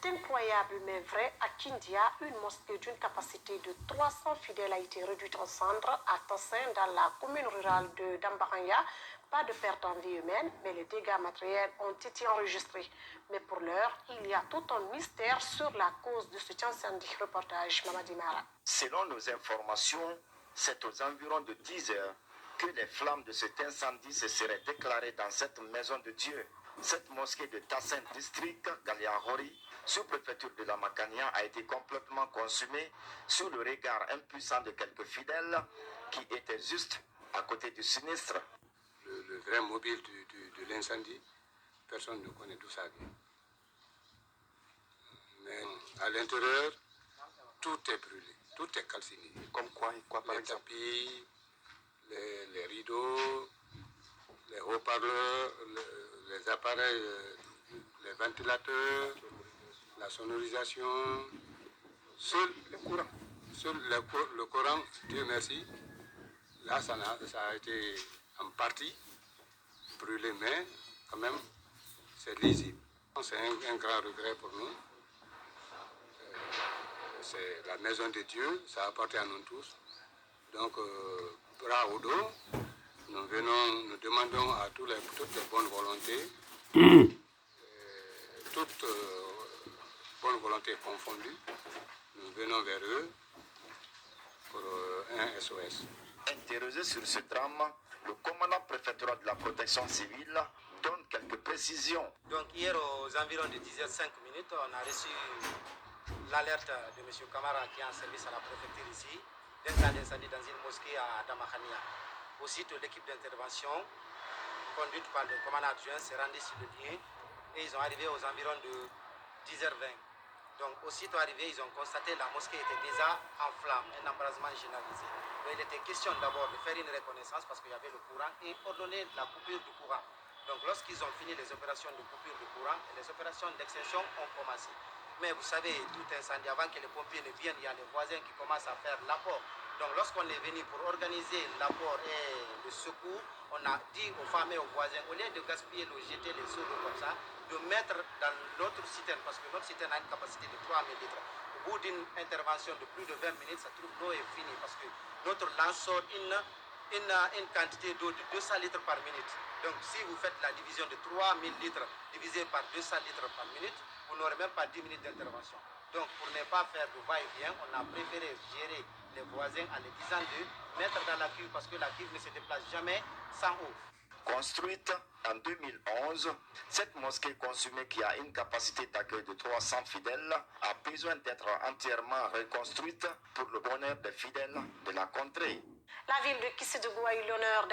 C'est incroyable mais vrai, à Kindia, une mosquée d'une capacité de 300 fidèles a été réduite en cendres à Tassin, dans la commune rurale de Dambaranya. Pas de perte en vie humaine, mais les dégâts matériels ont été enregistrés. Mais pour l'heure, il y a tout un mystère sur la cause de cet incendie. Reportage Mamadi Mara. Selon nos informations, c'est aux environs de 10 heures que les flammes de cet incendie se seraient déclarées dans cette maison de Dieu. Cette mosquée de Tassin district Galiahori, sous-préfecture de la Macania, a été complètement consumée sous le regard impuissant de quelques fidèles qui étaient juste à côté du sinistre. Le vrai mobile de l'incendie, personne ne connaît d'où ça vient. Mais à l'intérieur, tout est brûlé, tout est calciné. Comme quoi et quoi par les exemple? tapis, les rideaux, les haut-parleurs, les appareils, les ventilateurs, la sonorisation, seul le courant, Dieu merci, là ça a été en partie brûlé, mais quand même c'est lisible. C'est un grand regret pour nous. C'est la maison de Dieu, ça appartient à nous tous. Donc, bras au dos, nous demandons à toutes les bonnes volontés, toutes bonnes volontés confondues, nous venons vers eux pour un SOS. Interrogé sur ce drame, le commandant préfectoral de la protection civile donne quelques précisions. Donc hier aux environs de 10h05, on a reçu l'alerte de M. Kamara qui est en service à la préfecture ici, d'un cas d'incendie dans une mosquée à Damakhania. Aussitôt l'équipe d'intervention conduite par le commandant adjoint s'est rendue sur le lieu et ils ont arrivé aux environs de 10h20. Donc aussitôt arrivés, ils ont constaté que la mosquée était déjà en flammes, un embrasement généralisé. Donc, il était question d'abord de faire une reconnaissance parce qu'il y avait le courant et ordonner la coupure du courant. Donc lorsqu'ils ont fini les opérations de coupure du courant, les opérations d'extinction ont commencé. Mais vous savez, tout incendie, avant que les pompiers ne viennent, il y a les voisins qui commencent à faire l'apport. Donc lorsqu'on est venu pour organiser l'apport et le secours, on a dit aux femmes et aux voisins, au lieu de gaspiller l'eau, jeter les seaux d'eau comme ça, de mettre dans notre citerne, parce que notre citerne a une capacité de 3000 litres. Au bout d'une intervention de plus de 20 minutes, ça trouve l'eau est finie, parce que notre lance sort une quantité d'eau de 200 litres par minute. Donc si vous faites la division de 3000 litres divisé par 200 litres par minute, vous n'aurez même pas 10 minutes d'intervention. Donc pour ne pas faire de va-et-vient, on a préféré gérer les voisins en les disant de mettre dans la cuve parce que la cuve ne se déplace jamais sans eau. Construite en 2011, cette mosquée consumée qui a une capacité d'accueil de 300 fidèles a besoin d'être entièrement reconstruite pour le bonheur des fidèles de la contrée. La ville de Kissédougou a eu l'honneur